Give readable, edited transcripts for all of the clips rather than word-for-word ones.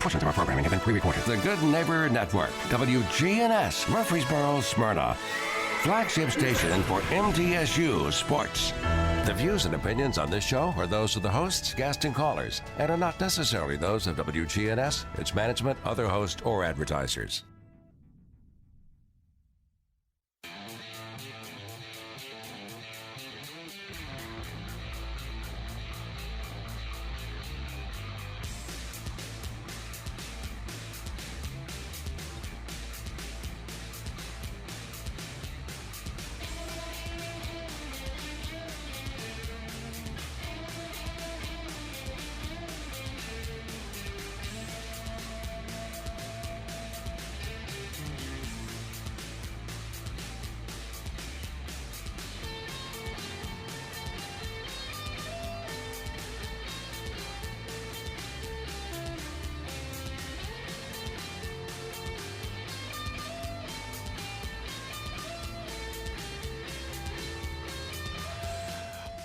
Portions of our programming have been pre-recorded. The Good Neighbor Network, WGNS, Murfreesboro, Smyrna. Flagship station for MTSU Sports. The views and opinions on this show are those of the hosts, guests, and callers, and are not necessarily those of WGNS, its management, other hosts, or advertisers.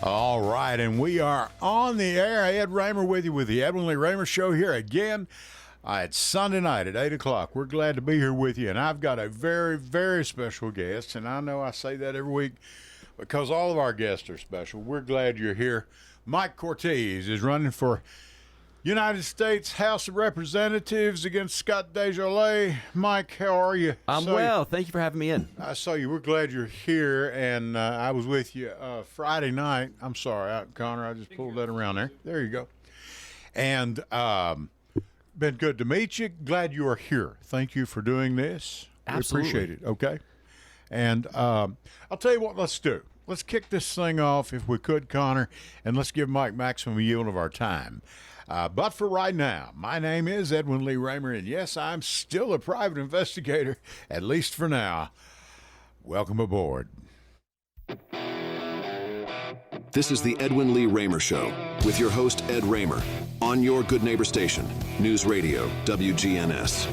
All right, and we are on the air. Ed Raymer with you with the Edwin Lee Raymer Show here again. It's Sunday night at 8 o'clock. We're glad to be here with you, and I've got a very, very special guest, and I know I say that every week because all of our guests are special. We're glad you're here. Mike Cortez is running for United States House of Representatives against Scott DesJarlais. Mike, how are you? I'm well. Thank you for having me in. I saw you. We're glad you're here, and I was with you Friday night. I'm sorry, Connor. I just pulled that around there. There you go. And been good to meet you. Glad you are here. Thank you for doing this. Absolutely. We appreciate it. Okay. And I'll tell you what. Let's do. Let's kick this thing off, if we could, Connor, and let's give Mike maximum yield of our time. But for right now, my name is Edwin Lee Raymer, and yes, I'm still a private investigator, at least for now. Welcome aboard. This is the Edwin Lee Raymer Show with your host, Ed Raymer, on your Good Neighbor station, News Radio, WGNS.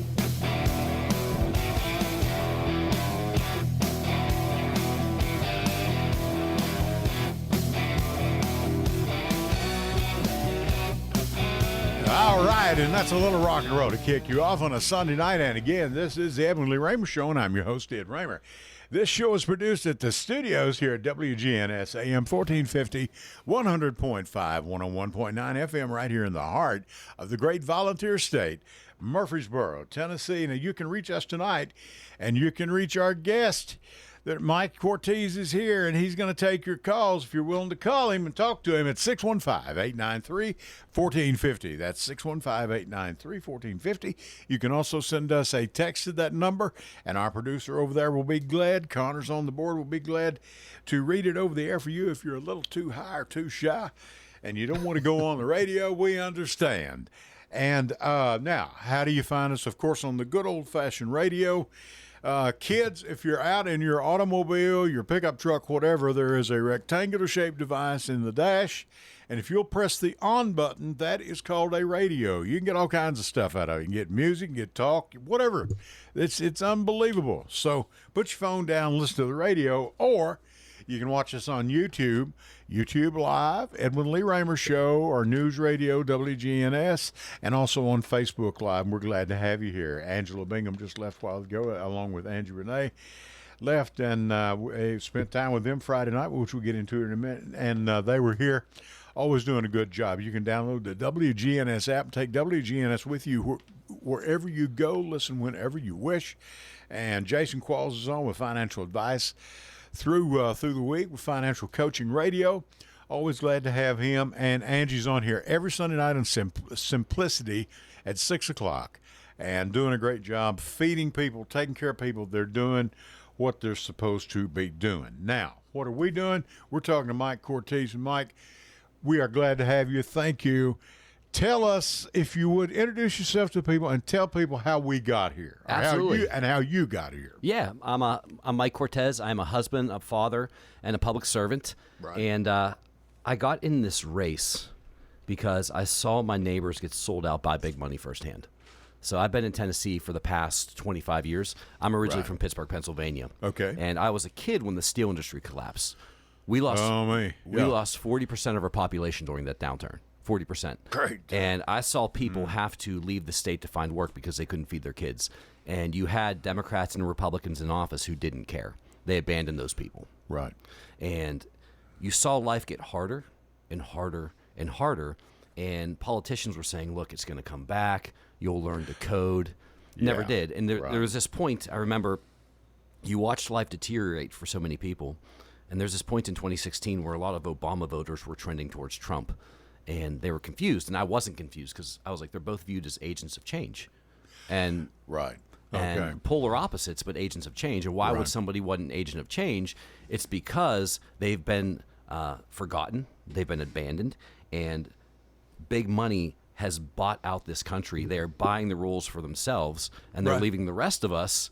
All right, and that's a little rock and roll to kick you off on a Sunday night. And again, this is the Edwin Lee Raymer Show, and I'm your host, Ed Raymer. This show is produced at the studios here at WGNS AM 1450, 100.5, 101.9 FM, right here in the heart of the great volunteer state, Murfreesboro, Tennessee. Now, you can reach us tonight, and you can reach our guest. That Mike Cortez is here, and he's going to take your calls if you're willing to call him and talk to him at 615-893-1450. That's 615-893-1450. You can also send us a text to that number, and our producer over there will be glad, Connor's on the board, will be glad to read it over the air for you if you're a little too high or too shy and you don't want to go on the radio. We understand. And now, how do you find us? Of course, on the good old-fashioned radio. Kids, if you're out in your automobile, your pickup truck, whatever, there is a rectangular-shaped device in the dash, and if you'll press the on button, that is called a radio. You can get all kinds of stuff out of it. You can get music, get talk, whatever. It's unbelievable. So put your phone down, listen to the radio, or you can watch us on YouTube, YouTube Live, Edwin Lee Raymer Show, or News Radio, WGNS, and also on Facebook Live. And we're glad to have you here. Angela Bingham just left a while ago, along with Angie Renee. Left, and we spent time with them Friday night, which we'll get into in a minute. And they were here, always doing a good job. You can download the WGNS app and take WGNS with you wherever you go. Listen whenever you wish. And Jason Qualls is on with financial advice through the week with Financial Coaching Radio. Always glad to have him. And Angie's on here every Sunday night on Simplicity at 6 o'clock. And doing a great job feeding people, taking care of people. They're doing what they're supposed to be doing. Now, what are we doing? We're talking to Mike Cortez. And Mike, we are glad to have you. Thank you. Tell us, if you would, introduce yourself to people and tell people how we got here. Absolutely. How you got here. Yeah, I'm Mike Cortez. I'm a husband, a father, and a public servant. Right. And I got in this race because I saw my neighbors get sold out by big money firsthand. So I've been in Tennessee for the past 25 years. I'm originally from Pittsburgh, Pennsylvania. Okay. And I was a kid when the steel industry collapsed. We lost. Oh, me. We lost 40% of our population during that downturn. 40%. Great. And I saw people have to leave the state to find work because they couldn't feed their kids. And you had Democrats and Republicans in office who didn't care. They abandoned those people. Right. And you saw life get harder and harder and harder. And politicians were saying, look, it's going to come back. You'll learn to code. Never Yeah, did. And there right. was this point, I remember, you watched life deteriorate for so many people. And there's this point in 2016 where a lot of Obama voters were trending towards Trump. And they were confused. And I wasn't confused because I was like, they're both viewed as agents of change. And Right. and Okay. polar opposites, but agents of change. And why would Right. somebody want an agent of change? It's because they've been forgotten, they've been abandoned, and big money has bought out this country. They're buying the rules for themselves, and they're Right. leaving the rest of us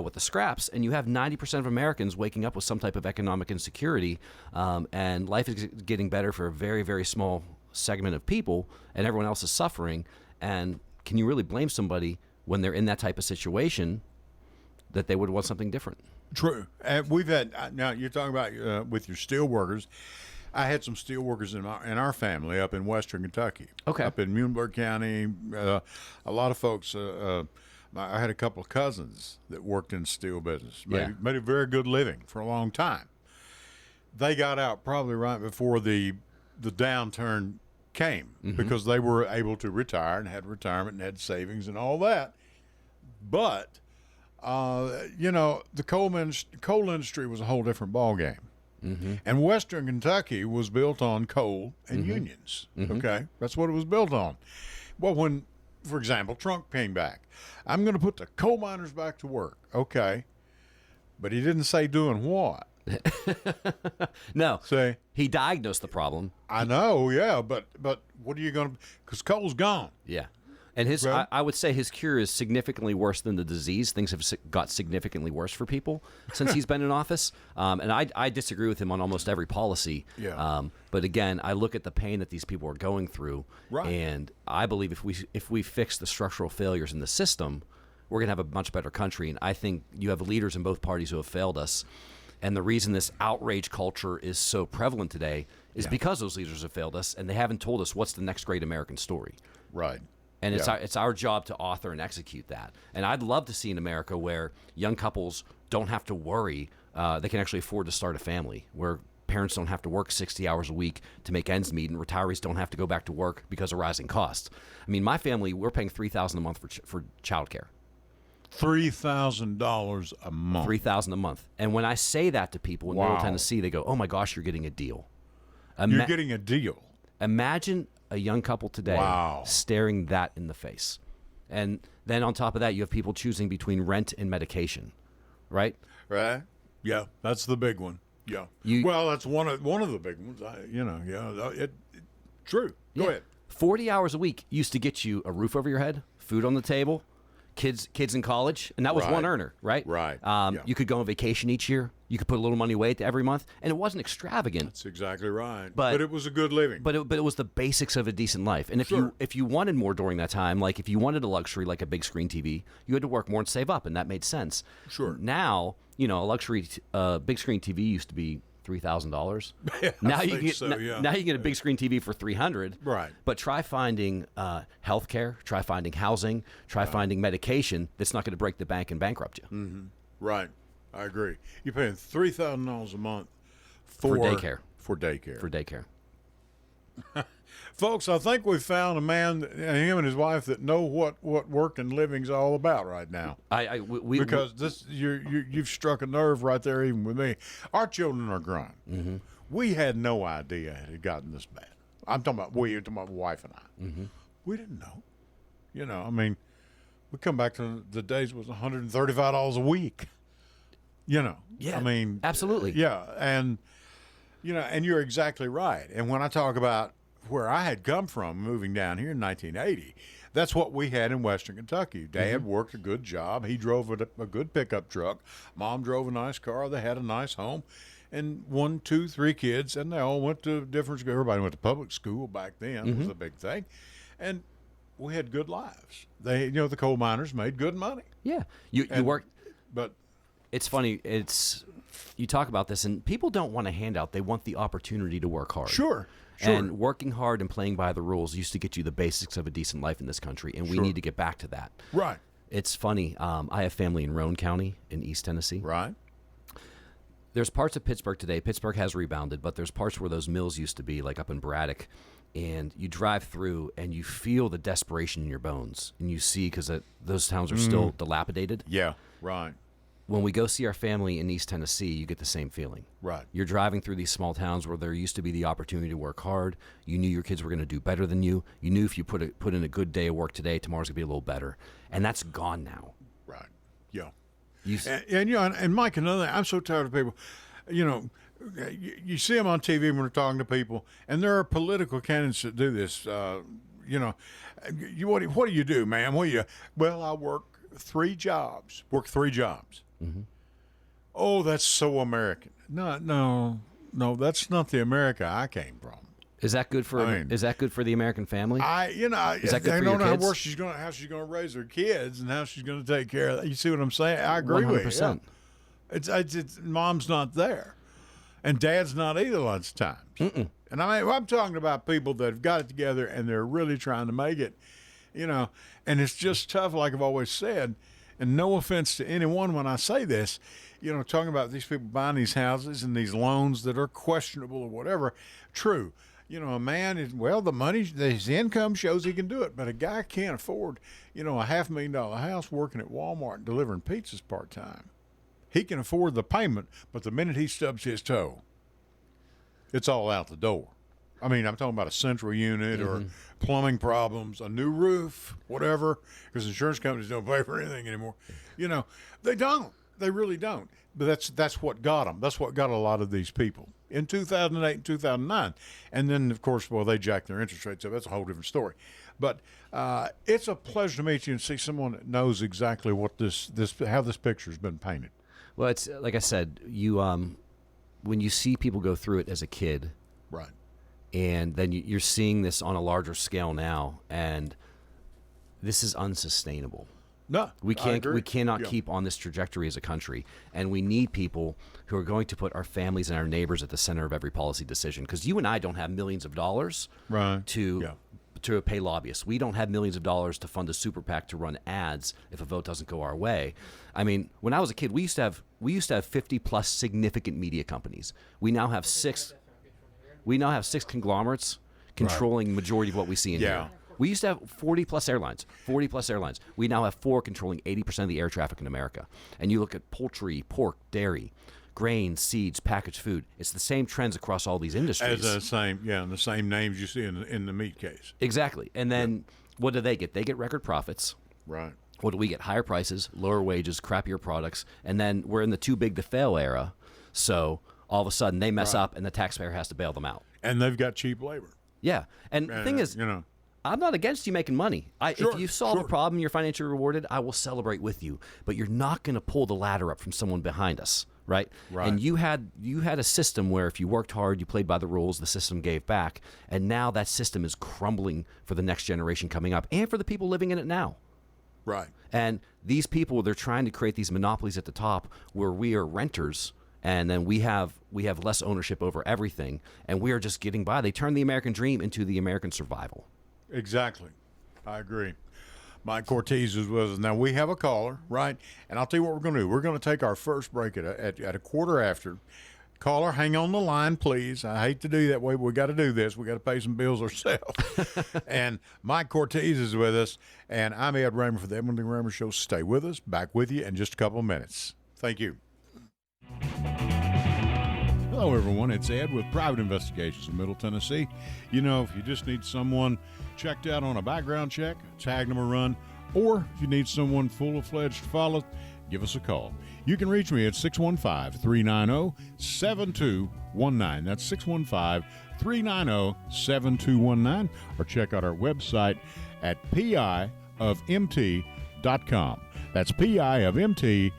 with the scraps. And you have 90% of Americans waking up with some type of economic insecurity, and life is getting better for a very, very small segment of people, and everyone else is suffering. And can you really blame somebody when they're in that type of situation that they would want something different? True. And we've had, now you're talking about with your steel workers. I had some steel workers in our family up in western Kentucky. Okay. Up in Muhlenberg County. A lot of folks, I had a couple of cousins that worked in the steel business, made a very good living for a long time. They got out probably right before the downturn came because they were able to retire and had retirement and had savings and all that. But, the coal industry was a whole different ballgame. And western Kentucky was built on coal and unions. Okay? That's what it was built on. Well, when, for example, Trump came back, I'm going to put the coal miners back to work. Okay. But he didn't say doing what. No. Say, He diagnosed the problem. I know, yeah, but what are you going to? Because coal's gone. Yeah. And his, Right. I would say his cure is significantly worse than the disease. Things have got significantly worse for people since he's been in office. And I disagree with him on almost every policy. Yeah. But again, I look at the pain that these people are going through. Right. And I believe if we fix the structural failures in the system, we're going to have a much better country. And I think you have leaders in both parties who have failed us. And the reason this outrage culture is so prevalent today is because those leaders have failed us, and they haven't told us what's the next great American story. Right. And Yeah. it's our job to author and execute that. And I'd love to see an America where young couples don't have to worry. They can actually afford to start a family, where parents don't have to work 60 hours a week to make ends meet, and retirees don't have to go back to work because of rising costs. I mean, my family, we're paying $3,000 a month for childcare. $3,000 a month. $3,000 a month. And when I say that to people in Middle Wow. Tennessee, they go, "Oh my gosh, you're getting a deal." You're getting a deal. Imagine a young couple today Wow. staring that in the face. And then on top of that, you have people choosing between rent and medication, right? Right. Yeah, that's the big one. Yeah. Well, that's one of the big ones. True. Go ahead. 40 hours a week used to get you a roof over your head, food on the table, kids in college, and that was Right. one earner, right? Right. Yeah. You could go on vacation each year. You could put a little money away every month, and it wasn't extravagant. That's exactly right. But it was a good living. But it was the basics of a decent life. And if you wanted more during that time, like if you wanted a luxury like a big screen TV, you had to work more and save up, and that made sense. Sure. Now, a luxury big screen TV used to be $3,000. Yeah, now I you think get so, yeah. now you get a big screen TV for $300. Right. But try finding health care, try finding housing, try finding medication that's not going to break the bank and bankrupt you. Right. I agree. You're paying $3,000 a month For daycare. For daycare. For daycare. Folks, I think we've found a man, him and his wife, that know what work and living's all about right now. Because Because you've struck a nerve right there, even with me. Our children are grown. Mm-hmm. We had no idea it had gotten this bad. I'm talking about you're talking about my wife and I. Mm-hmm. We didn't know. I mean, we come back to the days it was $135 a week. Yeah, I mean, absolutely. Yeah, and and you're exactly right. And when I talk about where I had come from, moving down here in 1980, that's what we had in Western Kentucky. Dad worked a good job. He drove a good pickup truck. Mom drove a nice car. They had a nice home, and 1, 2, 3 kids, and they all went to different schools. Everybody went to public school back then. It was a big thing, and we had good lives. They, the coal miners made good money. Yeah. You worked. But It's funny. It's you talk about this, and people don't want a handout. They want the opportunity to work hard. Sure. And working hard and playing by the rules used to get you the basics of a decent life in this country, and we need to get back to that. Right. It's funny. I have family in Roane County in East Tennessee. Right. There's parts of Pittsburgh today. Pittsburgh has rebounded, but there's parts where those mills used to be, like up in Braddock. And you drive through, and you feel the desperation in your bones. And you see, because those towns are still dilapidated. Yeah. Right. When we go see our family in East Tennessee, you get the same feeling. Right. You're driving through these small towns where there used to be the opportunity to work hard. You knew your kids were going to do better than you. You knew if you put in a good day of work today, tomorrow's going to be a little better. And that's gone now. Right. Yeah. And Mike, another thing, I'm so tired of people, you see them on TV when they're talking to people, and there are political candidates that do this. What do you do, man? Well, I work 3 jobs. Mm-hmm. Oh, that's so American. No, that's not the America I came from. Is that good for the American family? Is that good for your know kids? how she's going to raise her kids and how she's going to take care of that. You see what I'm saying? I agree with you. 100%. It's mom's not there, and dad's not either lots of times. Mm-mm. And I'm talking about people that have got it together and they're really trying to make it, and it's just tough, like I've always said. And no offense to anyone when I say this, talking about these people buying these houses and these loans that are questionable or whatever. True. A man the money, his income shows he can do it, but a guy can't afford, a $500,000 house working at Walmart delivering pizzas part-time. He can afford the payment, but the minute he stubs his toe, it's all out the door. I mean, I'm talking about a central unit or plumbing problems, a new roof, whatever, because insurance companies don't pay for anything anymore. They don't. They really don't. But that's what got them. That's what got a lot of these people in 2008 and 2009. And then, of course, they jacked their interest rates up. That's a whole different story. But it's a pleasure to meet you and see someone that knows exactly what how this picture's been painted. Well, it's like I said, when you see people go through it as a kid, right, and then you're seeing this on a larger scale now, and this is unsustainable. No, we cannot keep on this trajectory as a country, and we need people who are going to put our families and our neighbors at the center of every policy decision. Because you and I don't have millions of dollars to pay lobbyists. We don't have millions of dollars to fund a super PAC to run ads if a vote doesn't go our way. I mean, when I was a kid, we used to have 50 plus significant media companies. We now have 6 conglomerates controlling majority of what we see in here. We used to have 40 plus airlines. We now have 4 controlling 80% of the air traffic in America. And you look at poultry, pork, dairy, grain, seeds, packaged food. It's the same trends across all these industries. As the same names you see in the meat case. Exactly. And then what do they get? They get record profits. Right. What do we get? Higher prices, lower wages, crappier products. And then we're in the too big to fail era. So all of a sudden they mess up and the taxpayer has to bail them out. And they've got cheap labor. Yeah. And the thing is, I'm not against you making money. If you solve a problem, you're financially rewarded, I will celebrate with you. But you're not going to pull the ladder up from someone behind us, right? And you had a system where if you worked hard, you played by the rules, the system gave back. And now that system is crumbling for the next generation coming up and for the people living in it now. Right. And these people, they're trying to create these monopolies at the top where we are renters. And then we have less ownership over everything. And we are just getting by. They turn the American dream into the American survival. Exactly. I agree. Mike Cortez is with us. Now, we have a caller, right? And I'll tell you what we're going to do. We're going to take our first break at a quarter after. Caller, hang on the line, please. I hate to do that way, but we got to do this. We got to pay some bills ourselves. And Mike Cortez is with us, and I'm Ed Raymer for the Edwin Lee Raymer Show. Stay with us. Back with you in just a couple of minutes. Thank you. Hello, everyone. It's Ed with Private Investigations in Middle Tennessee. If you just need someone checked out on a background check, tag them a run, or if you need someone full-fledged to follow, give us a call. You can reach me at 615-390-7219. That's 615-390-7219, or check out our website at piofmt.com. That's piofmt.com.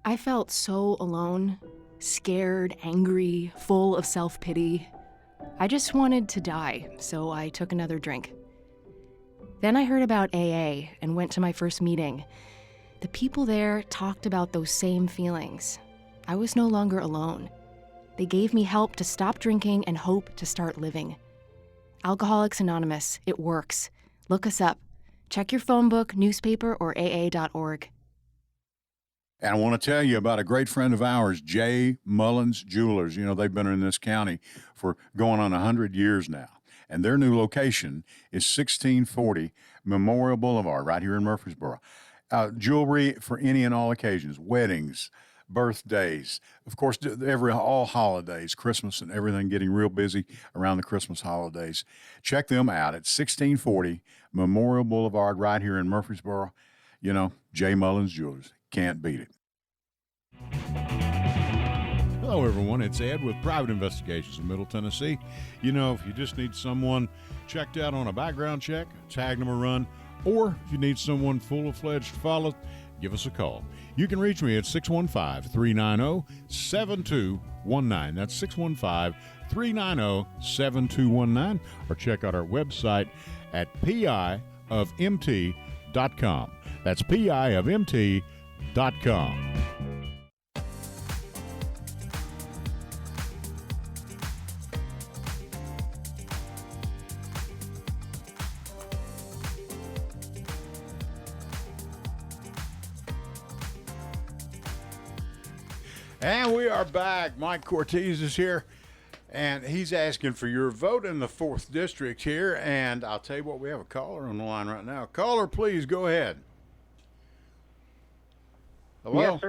I felt so alone, scared, angry, full of self-pity. I just wanted to die, so I took another drink. Then I heard about AA and went to my first meeting. The people there talked about those same feelings. I was no longer alone. They gave me help to stop drinking and hope to start living. Alcoholics Anonymous, it works. Look us up. Check your phone book, newspaper, or AA.org. And I want to tell you about a great friend of ours, J. Mullins Jewelers. You know, they've been in this county for going on 100 years now. And their new location is 1640 Memorial Boulevard right here in Murfreesboro. Jewelry for any and all occasions, weddings, birthdays, of course, all holidays, Christmas and everything, getting real busy around the Christmas holidays. Check them out at 1640 Memorial Boulevard right here in Murfreesboro. You know, J. Mullins Jewelers. Can't beat it. Hello, everyone. It's Ed with Private Investigations in Middle Tennessee. You know, if you just need someone checked out on a background check, tag them a run, or if you need someone full-fledged to follow, give us a call. You can reach me at 615-390-7219. That's 615-390-7219. Or check out our website at piofmt.com. That's piofmt.com. And we are back. Mike Cortez is here, and he's asking for your vote in the 4th District here. And I'll tell you what, we have a caller on the line right now. Caller, please go ahead. Hello? Yes,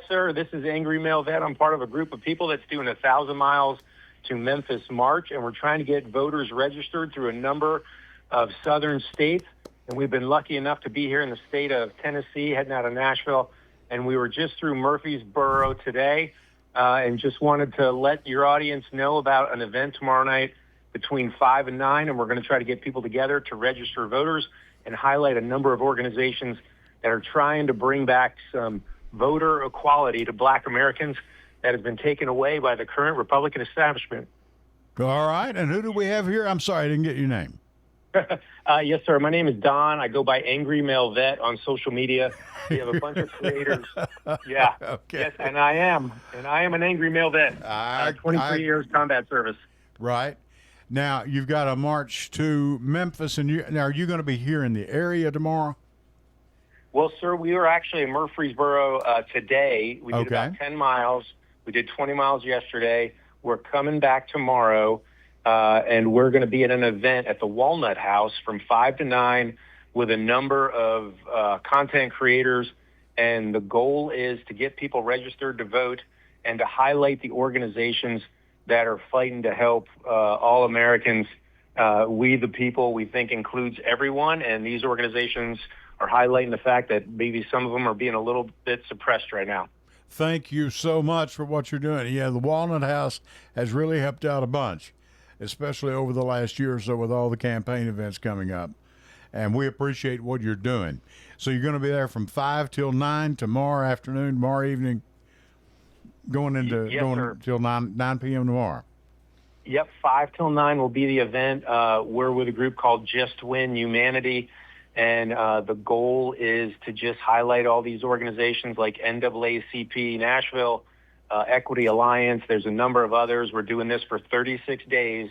sir. This is Angry Male Vet. I'm part of a group of people that's doing 1,000 miles to Memphis March, and we're trying to get voters registered through a number of southern states. And we've been lucky enough to be here in the state of Tennessee, heading out of Nashville. And we were just through Murfreesboro today, and just wanted to let your audience know about an event tomorrow night between 5 and 9, and we're going to try to get people together to register voters and highlight a number of organizations that are trying to bring back some voter equality to Black Americans that has been taken away by the current Republican establishment. All right, and who do we have here? I'm sorry, I didn't get your name. Yes, sir. My name is Don. I go by Angry Male Vet on social media. We have a bunch of creators. Yeah. Okay. Yes, and I am an Angry Male Vet. 23 years combat service. Right. Now, you've got a march to Memphis, and now are you going to be here in the area tomorrow? Well, sir, we were actually in Murfreesboro today. We did about 10 miles. We did 20 miles yesterday. We're coming back tomorrow. And we're going to be at an event at the Walnut House from 5 to 9 with a number of content creators. And the goal is to get people registered to vote and to highlight the organizations that are fighting to help all Americans. We the people, we think, includes everyone. And these organizations are highlighting the fact that maybe some of them are being a little bit suppressed right now. Thank you so much for what you're doing. Yeah, the Walnut House has really helped out a bunch, especially over the last year or so with all the campaign events coming up. And we appreciate what you're doing. So you're going to be there from 5 till 9 tomorrow afternoon, tomorrow evening, going till 9 p.m. tomorrow. Yep, 5 till 9 will be the event. We're with a group called Just Win Humanity, and the goal is to just highlight all these organizations like NAACP Nashville, Equity Alliance. There's a number of others. We're doing this for 36 days.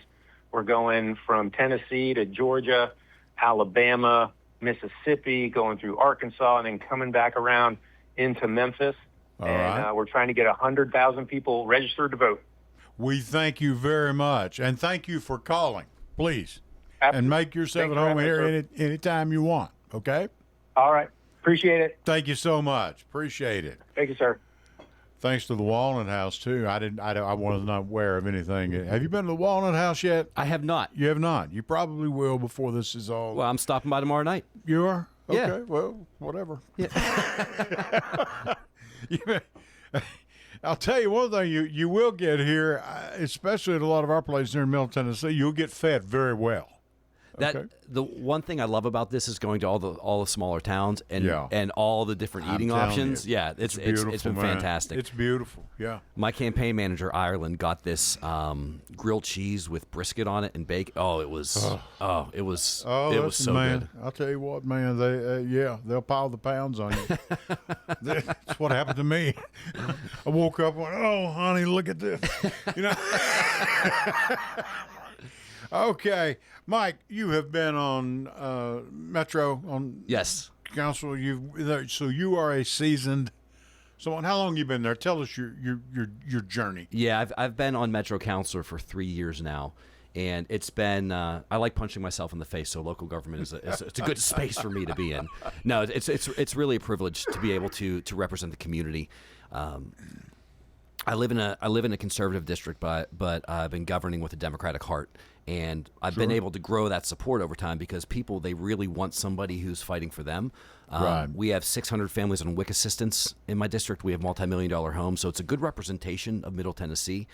We're going from Tennessee to Georgia, Alabama, Mississippi, going through Arkansas, and then coming back around into Memphis. All right. We're trying to get 100,000 people registered to vote. We thank you very much, and thank you for calling, please. Absolutely. And make yourself at home here anytime you want, okay? All right. Appreciate it. Thank you so much. Appreciate it. Thank you, sir. Thanks to the Walnut House, too. I was not aware of anything. Have you been to the Walnut House yet? I have not. You have not. You probably will before this is all. Well, I'm stopping by tomorrow night. You are? Yeah. Okay, well, whatever. Yeah. I'll tell you one thing you will get here, especially at a lot of our places here in Middle Tennessee, you'll get fed very well. Okay. The one thing I love about this is going to all the smaller towns and Yeah. and all the different eating telling options. you, Yeah, it's been man. fantastic. It's beautiful. Yeah. My campaign manager Ireland got this grilled cheese with brisket on it and bacon. Oh, it was it was so man. good. I'll tell you what, man. They'll pile the pounds on you. That's what happened to me. I woke up and went, "Oh, honey, look at this." You know. Okay, Mike, you have been on Metro on Yes. council. So you are a seasoned someone. How long you been there? Tell us your journey. Yeah, I've been on Metro Councilor for 3 years now, and it's been I like punching myself in the face. So local government it's a good space for me to be in. No, it's really a privilege to be able to represent the community. I live in a conservative district, but I've been governing with a Democratic heart, and I've been able to grow that support over time because people, they really want somebody who's fighting for them. Right. We have 600 families on WIC assistance in my district. We have multi-million-dollar homes, so it's a good representation of Middle Tennessee.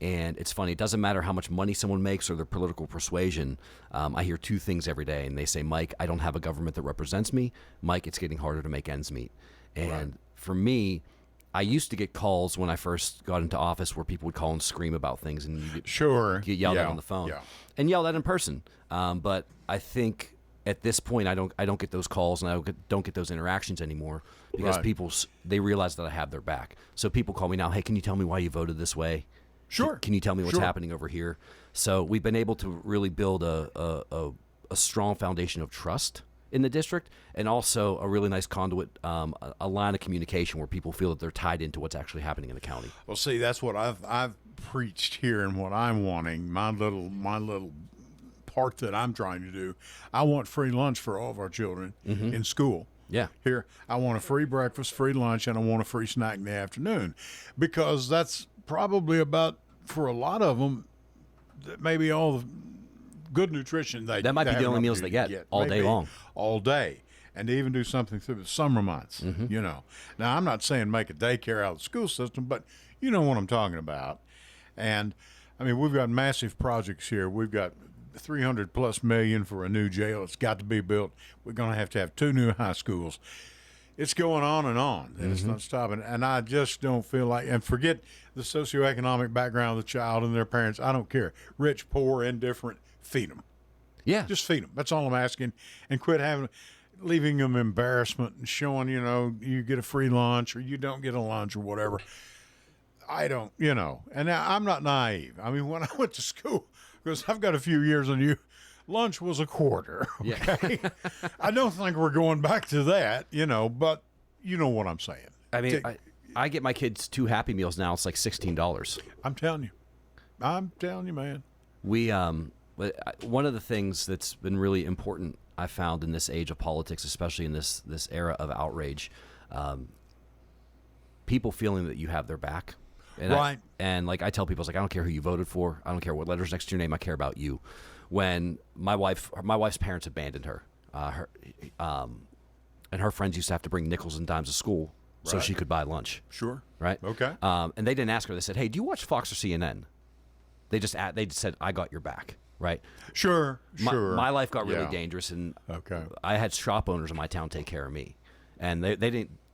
And it's funny, it doesn't matter how much money someone makes or their political persuasion. I hear two things every day, and they say, "Mike, I don't have a government that represents me. Mike, it's getting harder to make ends meet." And for me, I used to get calls when I first got into office where people would call and scream about things, and you get yelled at on the phone and yelled at in person. But I think at this point, I don't get those calls and I don't get those interactions anymore because people, they realize that I have their back. So people call me now, "Hey, can you tell me why you voted this way? Sure. Can you tell me what's happening over here?" So we've been able to really build a strong foundation of trust in the district, and also a really nice conduit, a line of communication where people feel that they're tied into what's actually happening in the county. Well, see, that's what I've preached here, and what I'm wanting, my little part that I'm trying to do. I want free lunch for all of our children in school. Yeah. Here, I want a free breakfast, free lunch, and I want a free snack in the afternoon, because that's probably about, for a lot of them, maybe all the good nutrition that might be the only meals they get all day long. All day. And to even do something through the summer months, you know. Now, I'm not saying make a daycare out of the school system, but you know what I'm talking about. And, I mean, we've got massive projects here. We've got $300+ million for a new jail. It's got to be built. We're going to have 2 new high schools. It's going on, and it's not stopping. And I just don't feel like, and forget the socioeconomic background of the child and their parents. I don't care. Rich, poor, indifferent, feed them. Yeah. Just feed them. That's all I'm asking. And quit leaving them embarrassment and showing, you know, you get a free lunch or you don't get a lunch or whatever. I don't, you know. And I'm not naive. I mean, when I went to school, because I've got a few years on you, lunch was a quarter. Okay. Yeah. I don't think we're going back to that, you know, but you know what I'm saying. I mean, I get my kids 2 Happy Meals now. It's like $16. I'm telling you, man. We, one of the things that's been really important, I found, in this age of politics, especially in this era of outrage, people feeling that you have their back. And and like I tell people, it's like, I don't care who you voted for. I don't care what letter's next to your name. I care about you. When my wife's parents abandoned her, and her friends used to have to bring nickels and dimes to school so she could buy lunch. Sure. Right. Okay. And they didn't ask her. They said, "Hey, do you watch Fox or CNN?" They just said, "I got your back." Right. Sure. My life got really dangerous, and okay, I had shop owners in my town take care of me, and they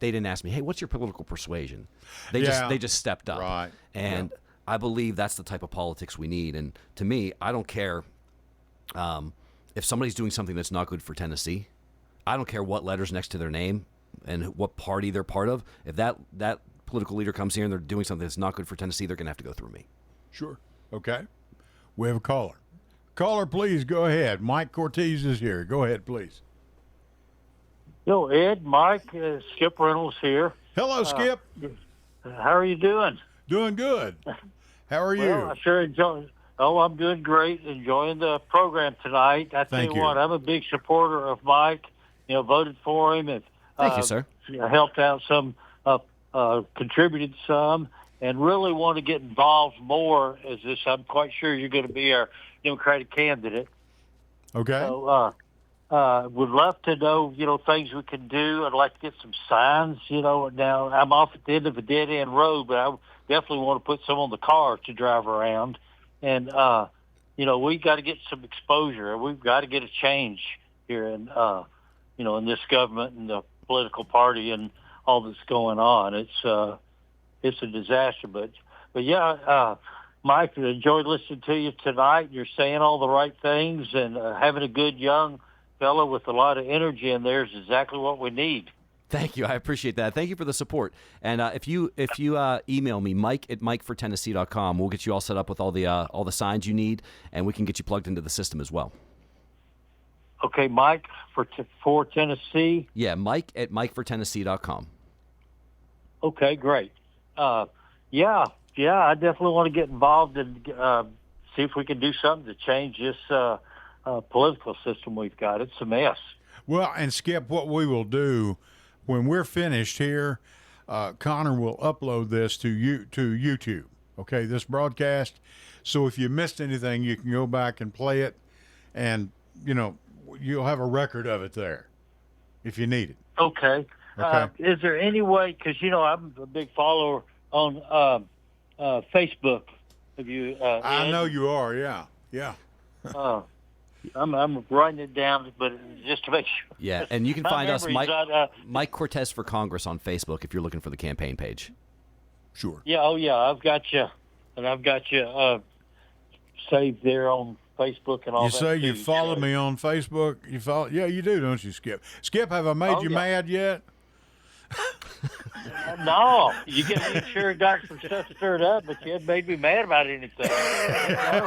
didn't ask me, "Hey, what's your political persuasion?" They just stepped up. Right. And I believe that's the type of politics we need. And to me, I don't care if somebody's doing something that's not good for Tennessee. I don't care what letter's next to their name and what party they're part of. If that political leader comes here and they're doing something that's not good for Tennessee, they're going to have to go through me. Sure. Okay. We have a caller. Caller, please go ahead. Mike Cortez is here. Go ahead, please. Yo, Ed, Mike, Skip Reynolds here. Hello, Skip. How are you doing? Doing good. How are you? I sure enjoy. Oh, I'm doing great. Enjoying the program tonight. I tell Thank you you. what, I'm a big supporter of Mike. You know, voted for him and Thank you, sir. Helped out some, contributed some, and really want to get involved more as this. I'm quite sure you're going to be our Democratic candidate. Okay. So, would love to know, things we can do. I'd like to get some signs, Now, I'm off at the end of a dead-end road, but I definitely want to put some on the car to drive around. And we got to get some exposure. We've got to get a change here in, in this government and the political party and all that's going on. It's a disaster. But yeah, Mike, I enjoyed listening to you tonight. You're saying all the right things, and having a good young fellow with a lot of energy in there is exactly what we need. Thank you. I appreciate that. Thank you for the support. And if you email me, mike@mikefortennessee.com, we'll get you all set up with all the signs you need, and we can get you plugged into the system as well. Okay, Mike for Tennessee. Yeah, mike@mikefortennessee.com. Okay, great. Yeah, I definitely want to get involved and see if we can do something to change this political system we've got. It's a mess. Well, and Skip, what we will do when we're finished here, Connor will upload this to YouTube. Okay, this broadcast. So if you missed anything, you can go back and play it, and you'll have a record of it there if you need it. Okay. Is there any way? Because I'm a big follower on Facebook. Have you? I know you are. Yeah. I'm writing it down, but just to make sure. Yeah, and you can find us, Mike Cortez for Congress on Facebook if you're looking for the campaign page. Sure. Yeah. Oh, yeah. I've got you, and I've got you saved there on Facebook and all you that. You say you too, follow me on Facebook. You follow? Yeah, you do, don't you, Skip? Skip, have I made you mad yet? No, you sure got some stuff stirred up, but you hadn't made me mad about anything.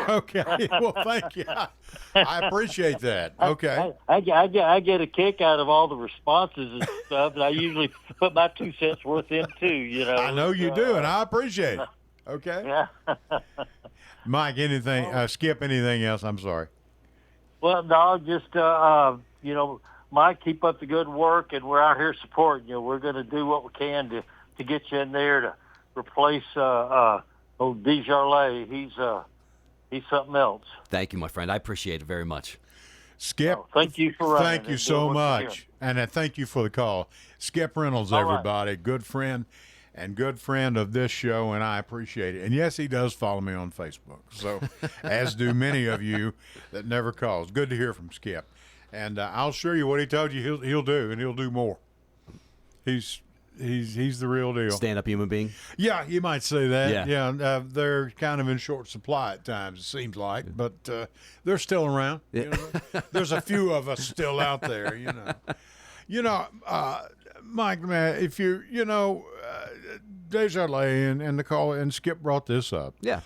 Okay, well, thank you. I appreciate that. Okay. I get a kick out of all the responses and stuff, and I usually put my 2 cents worth in too. I know you do, and I appreciate it. Okay. Yeah. Mike, anything? Skip, anything else? I'm sorry. Well, no, just Mike, keep up the good work, and we're out here supporting you. We're going to do what we can to get you in there to replace old Desjardins. He's something else. Thank you, my friend. I appreciate it very much. Skip, thank you for running. Thank you so much, and thank you for the call. Skip Reynolds, everybody, good friend and good friend of this show, and I appreciate it. And yes, he does follow me on Facebook, so as do many of you that never calls. Good to hear from Skip. And I'll assure you what he told you he'll do, and he'll do more. He's the real deal. Stand-up human being? Yeah, you might say that. Yeah. They're kind of in short supply at times, it seems like, but they're still around. Yeah. There's a few of us still out there, Mike, man, if Desjardins and the call, and Skip brought this up. Yeah.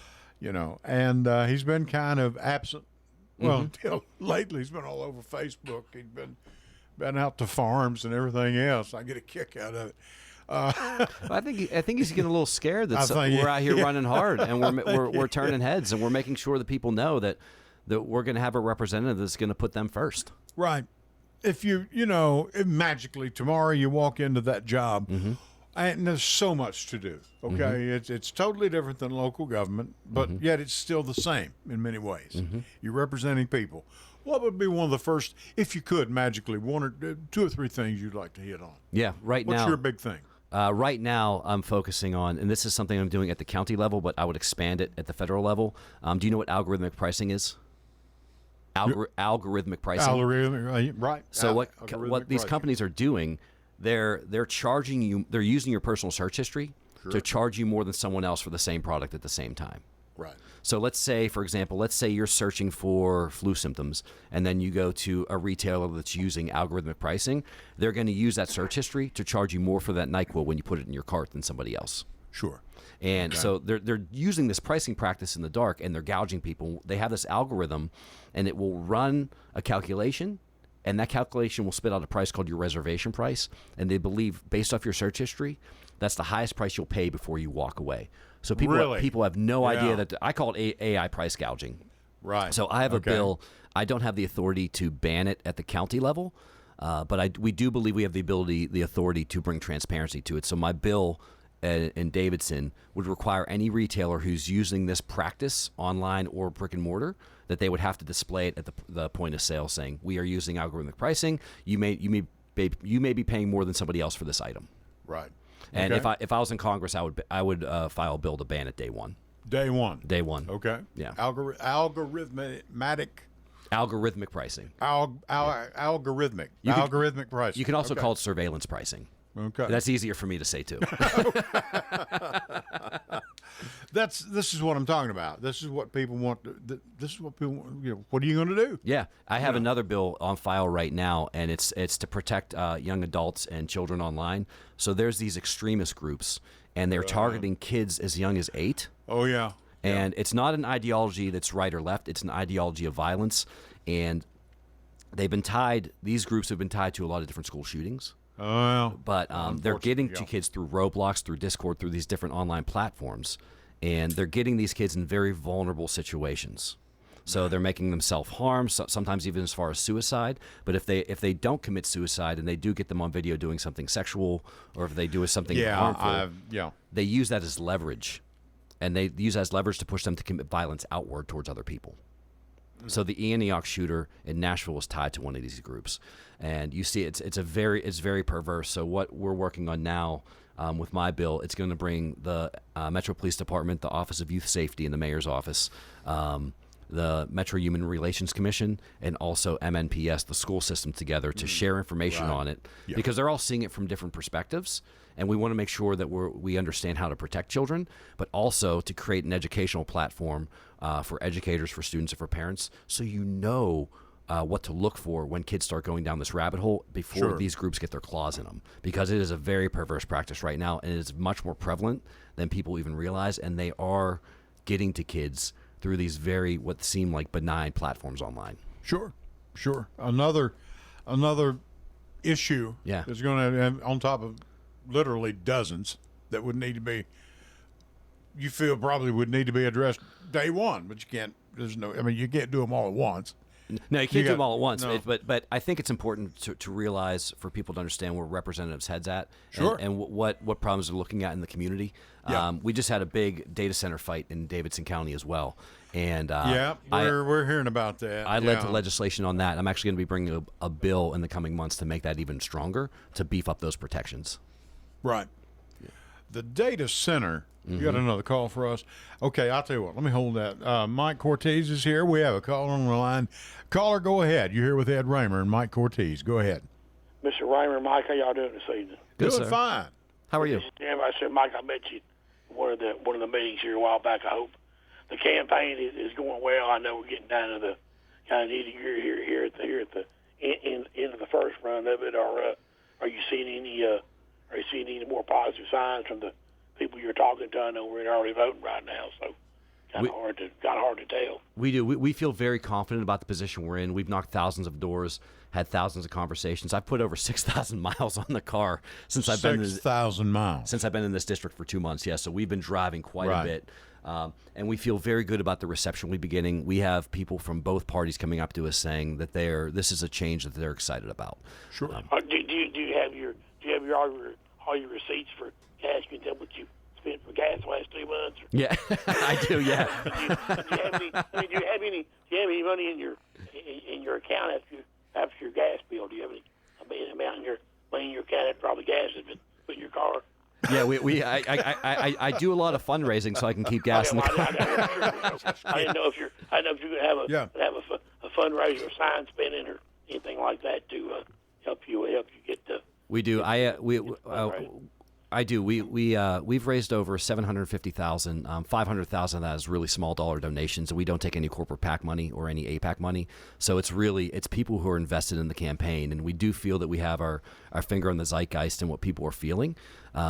And he's been kind of absent. Well, until lately, he's been all over Facebook. He's been out to farms and everything else. I get a kick out of it. I think he's getting a little scared that we're out here running hard and we're turning heads, and we're making sure that people know that we're going to have a representative that's going to put them first. Right. If if magically tomorrow you walk into that job. And there's so much to do, okay? It's totally different than local government, but yet it's still the same in many ways. You're representing people. What would be one of the first, if you could magically, 1 or 2 or 3 things you'd like to hit on? Yeah, now. What's your big thing? Right now, I'm focusing on, and this is something I'm doing at the county level, but I would expand it at the federal level. Do you know what algorithmic pricing is? Algorithmic pricing. Algorithmic, right. So what these companies are doing, they're charging you. They're using your personal search history to charge you more than someone else for the same product at the same time. Right. So let's say, for example, you're searching for flu symptoms, and then you go to a retailer that's using algorithmic pricing. They're going to use that search history to charge you more for that NyQuil when you put it in your cart than somebody else. Sure. And so they're using this pricing practice in the dark, and they're gouging people. They have this algorithm, and it will run a calculation, and that calculation will spit out a price called your reservation price. And they believe, based off your search history, that's the highest price you'll pay before you walk away. So people have no idea that I call it AI price gouging. Right. So I have a bill. I don't have the authority to ban it at the county level, but we do believe we have the authority to bring transparency to it. So my bill in Davidson would require any retailer who's using this practice online or brick and mortar that they would have to display it at the point of sale, saying we are using algorithmic pricing. You may be paying more than somebody else for this item. Right. And if I was in Congress, I would file a bill to ban it day one. Day one. Day one. Okay. Yeah. Algorithmic. Algorithmic pricing. Algorithmic. You could- Algorithmic pricing. You can also Okay. call it surveillance pricing. Okay. That's easier for me to say too. This is what I'm talking about. This is what people want. This is what people. What are you going to do? Yeah, I have another bill on file right now, and it's to protect young adults and children online. So there's these extremist groups, and they're targeting kids as young as 8. Oh yeah. And it's not an ideology that's right or left. It's an ideology of violence, and they've been tied. These groups have been tied to a lot of different school shootings. Oh. But they're getting to yeah. kids through Roblox, through Discord, through these different online platforms, and they're getting these kids in very vulnerable situations. So they're making them self-harm, sometimes even as far as suicide. But if they don't commit suicide and they do get them on video doing something sexual, or if they do something harmful, they use that as leverage, and they use that as leverage to push them to commit violence outward towards other people. So the Antioch shooter in Nashville was tied to one of these groups, and you see it's very perverse. So what we're working on now with my bill, it's going to bring the Metro Police Department, the Office of Youth Safety, and the Mayor's Office, the Metro Human Relations Commission, and also MNPS, the school system, together to share information on it, because they're all seeing it from different perspectives. And we want to make sure that we understand how to protect children, but also to create an educational platform for educators, for students, and for parents, so what to look for when kids start going down this rabbit hole before these groups get their claws in them. Because it is a very perverse practice right now, and it is much more prevalent than people even realize, and they are getting to kids through these what seem like benign platforms online. Sure. Another issue is going to have, on top of literally dozens, that would need to be, you feel probably would need to be addressed day one, but you can't. You can't do them all at once. No, you can't do them all at once. no. But I think it's important to realize, for people to understand where representatives' heads at, Sure. and what problems they're looking at in the community. Yeah. We just had a big data center fight in Davidson County as well, and we're hearing about that. I led the legislation on that. I'm actually going to be bringing a bill in the coming months to make that even stronger, to beef up those protections. Right. The data center. You got another call for us? Okay, I'll tell you what. Let me hold that. Mike Cortez is here. We have a caller on the line. Caller, go ahead. You're here with Ed Raymer and Mike Cortez. Go ahead. Mr. Raymer, Mike, how y'all doing this evening? Good, Doing sir. fine. How are you? This is Jim. I said, Mike, I met you at one of the meetings here a while back. I hope the campaign is going well. I know we're getting down to the kind of nitty-gritty here at the end of the first run of it. Are you seeing any more positive signs from the people you're talking to? I know we're in early voting right now, so kind of hard to tell. We do. We feel very confident about the position we're in. We've knocked thousands of doors, had thousands of conversations. I've put over 6,000 miles on the car since I've been 6,000 miles. Since I've been in this district for 2 months. Yeah, so we've been driving quite a bit. And we feel very good about the reception we'll be getting. We have people from both parties coming up to us saying that this is a change that they're excited about. Sure. Do you have all your receipts for gas? You can tell what you spent for gas the last 2 months? Yeah, I do. Yeah. Do you have any money in your account after your gas bill? Do you have any amount in your account after all the gas has been put in your car? Yeah, I do a lot of fundraising so I can keep gas in the car. I didn't know if you're going to have a fundraiser or sign spinning or anything like that to help you get the. We do. I do. We've raised over $750,000. 500,000 of that is really small dollar donations, and we don't take any corporate PAC money or any APAC money. So it's people who are invested in the campaign, and we do feel that we have our finger on the zeitgeist and what people are feeling,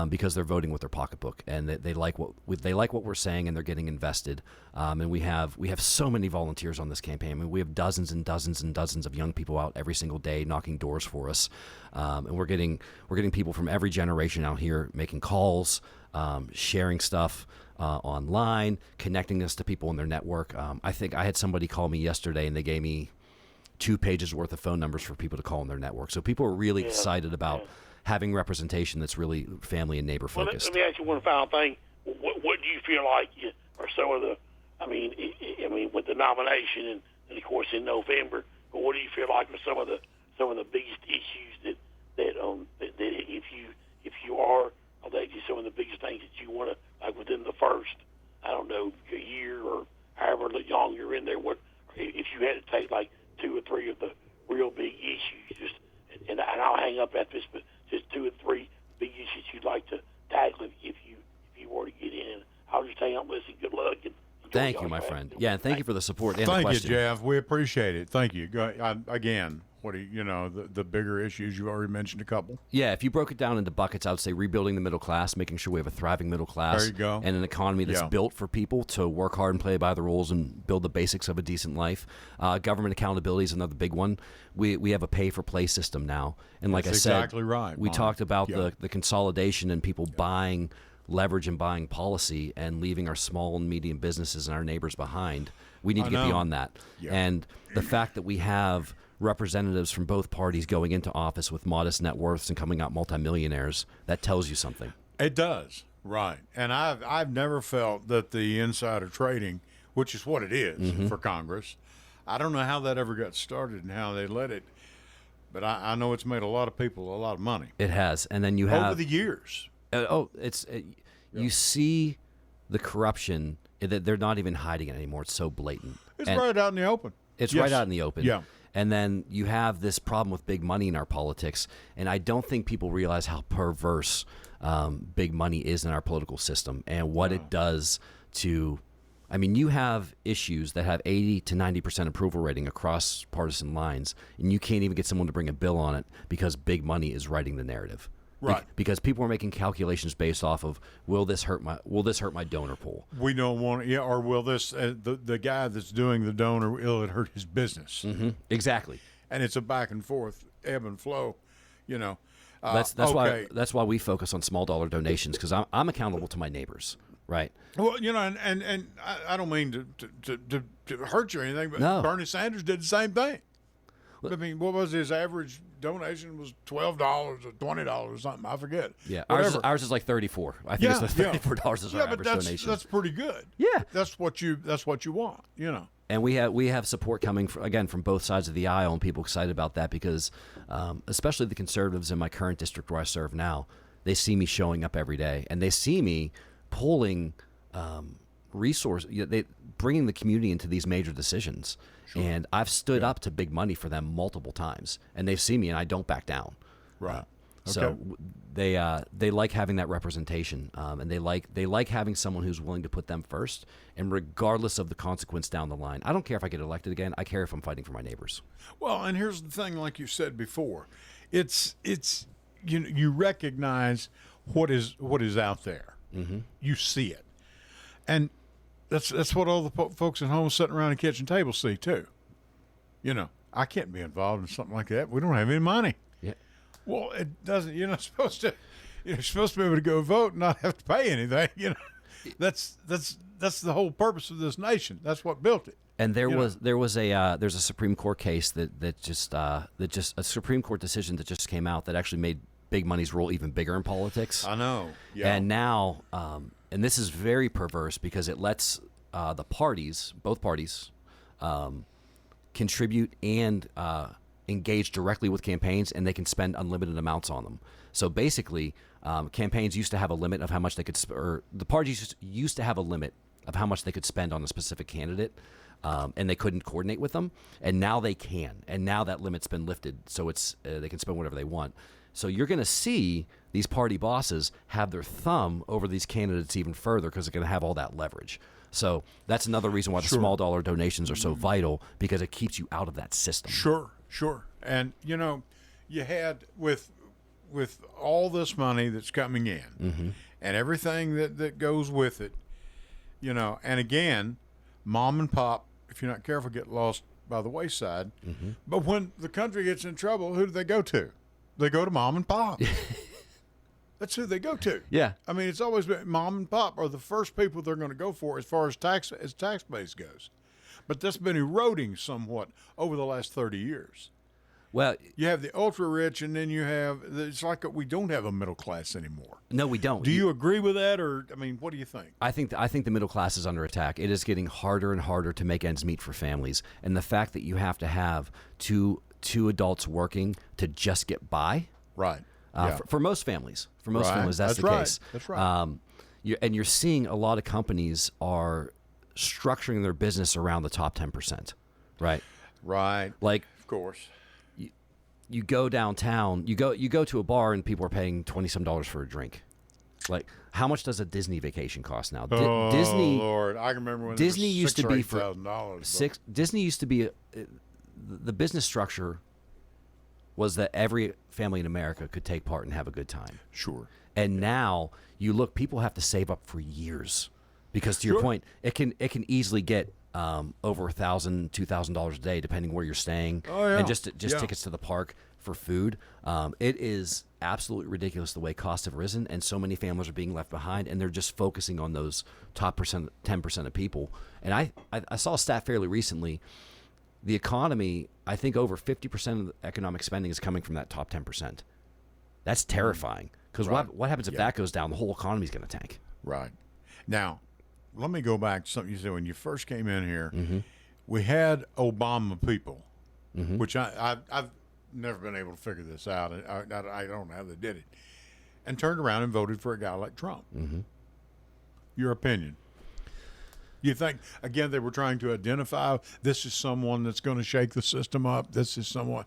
because they're voting with their pocketbook, and they like what we're saying, and they're getting invested. And we have so many volunteers on this campaign. I mean, we have dozens and dozens and dozens of young people out every single day knocking doors for us, and we're getting people from every generation out here making calls, sharing stuff online, connecting us to people in their network. I think I had somebody call me yesterday, and they gave me 2 pages worth of phone numbers for people to call in their network. So people are really excited about having representation that's really family and neighbor focused. Let me ask you one final thing. What do you feel like are some of the? I mean, with the nomination and of course in November. But what do you feel like are some of the biggest issues that if you are elected, some of the biggest things that you want to, like within the first, I don't know, hang up at this, but just 2 or 3 big issues you'd like to tackle if you were to get in. I'll just hang up, listen. Good luck. And Thank you, my friend. Yeah, and thank you for the support and the Thank you, question. Jeff. We appreciate it. Thank you. Again, what do you know, the bigger issues, you already mentioned a couple. Yeah, if you broke it down into buckets, I would say rebuilding the middle class, making sure we have a thriving middle class. There you go. And an economy that's built for people to work hard and play by the rules and build the basics of a decent life. Government accountability is another big one. We have a pay-for-play system now. And like That's I said, exactly right, we Mom. talked about Yeah. the consolidation and people buying leverage and buying policy and leaving our small and medium businesses and our neighbors behind. We need to get beyond that. Yeah. And the fact that we have representatives from both parties going into office with modest net worths and coming out multimillionaires, that tells you something. It does, right. And I've never felt that the insider trading, which is what it is for Congress, I don't know how that ever got started and how they let it, but I know it's made a lot of people a lot of money. It has. And then you have Over the years. You see the corruption that they're not even hiding it anymore. It's so blatant. It's And right out in the open. It's Yes. right out in the open. Yeah. And then you have this problem with big money in our politics, and I don't think people realize how perverse big money is in our political system and what it does to. I mean, you have issues that have 80 to 90% approval rating across partisan lines, and you can't even get someone to bring a bill on it because big money is writing the narrative. Right. Because people are making calculations based off of will this hurt my donor pool? We don't want, or will this the guy that's doing the donor, will it hurt his business? Mm-hmm. Exactly. And it's a back and forth, ebb and flow, you know. That's why we focus on small dollar donations, because I'm accountable to my neighbors, right? Well, you know, and I don't mean to hurt you or anything, but No. Bernie Sanders did the same thing. I mean, what was his average donation? Was $12 or $20 or something? I forget. Yeah, Whatever. ours is like $34. I think it's yeah. $34 is our but average donation. that's pretty good. Yeah. that's what you want. You know. And we have support coming from both sides of the aisle, and people excited about that because, especially the conservatives in my current district where I serve now, they see me showing up every day, and they see me pulling resources, bringing the community into these major decisions. Sure. And I've stood up to big money for them multiple times, and they see me, and I don't back down. Right. So they like having that representation, and they like having someone who's willing to put them first, and regardless of the consequence down the line. I don't care if I get elected again. I care if I'm fighting for my neighbors. Well, and here's the thing, like you said before, it's you recognize what is out there. Mm-hmm. You see it, and that's what all the folks at home sitting around the kitchen table see too. You know, I can't be involved in something like that. We don't have any money. Yeah. Well, it doesn't. You're not supposed to. You're supposed to be able to go vote and not have to pay anything. You know, that's the whole purpose of this nation. That's what built it. And there's a Supreme Court case that just a Supreme Court decision that just came out that actually made big money's role even bigger in politics. I know. Yeah. And now, and this is very perverse because it lets both parties, contribute and engage directly with campaigns, and they can spend unlimited amounts on them. So basically, campaigns used to have a limit of how much they could, or the parties used to have a limit of how much they could spend on a specific candidate, and they couldn't coordinate with them. And now they can, and now that limit's been lifted, so it's they can spend whatever they want. So you're going to see these party bosses have their thumb over these candidates even further because they're going to have all that leverage. So that's another reason why the small dollar donations are so vital, because it keeps you out of that system. Sure. And, you know, you had with all this money that's coming in and everything that goes with it, you know, and again, mom and pop, if you're not careful, get lost by the wayside. Mm-hmm. But when the country gets in trouble, who do they go to? They go to mom and pop. That's who they go to. Yeah. I mean, it's always been mom and pop are the first people they're going to go for as far as tax base goes. But that's been eroding somewhat over the last 30 years. Well, you have the ultra rich, and then you have, it's like we don't have a middle class anymore. No, we don't. Do you agree with that, or I mean, what do you think? I think the middle class is under attack. It is getting harder and harder to make ends meet for families, and the fact that you have to have two adults working to just get by, right? For most families, that's the case. That's right. You're seeing a lot of companies are structuring their business around the top 10%, right? Right. Like, of course. you go downtown, you go to a bar and people are paying $20-some for a drink. Like, how much does a Disney vacation cost now? Disney, Lord, I can remember when Disney used to be for $6,000. Disney used to be the business structure was that every family in America could take part and have a good time. Sure. And now you look, people have to save up for years because, to your point, it can easily get over $1,000, $2,000 a day, depending where you're staying, and just tickets to the park for food. It is absolutely ridiculous the way costs have risen, and so many families are being left behind, and they're just focusing on those top 10% of people. And I saw a stat fairly recently. The economy, I think over 50% of the economic spending is coming from that top 10%. That's terrifying because what happens if that goes down? The whole economy is going to tank. Right. Now, let me go back to something you said when you first came in here. We had Obama people, which I've never been able to figure this out. I don't know how they did it. And turned around and voted for a guy like Trump. Your opinion? You think, again, they were trying to identify this is someone that's going to shake the system up? This is someone.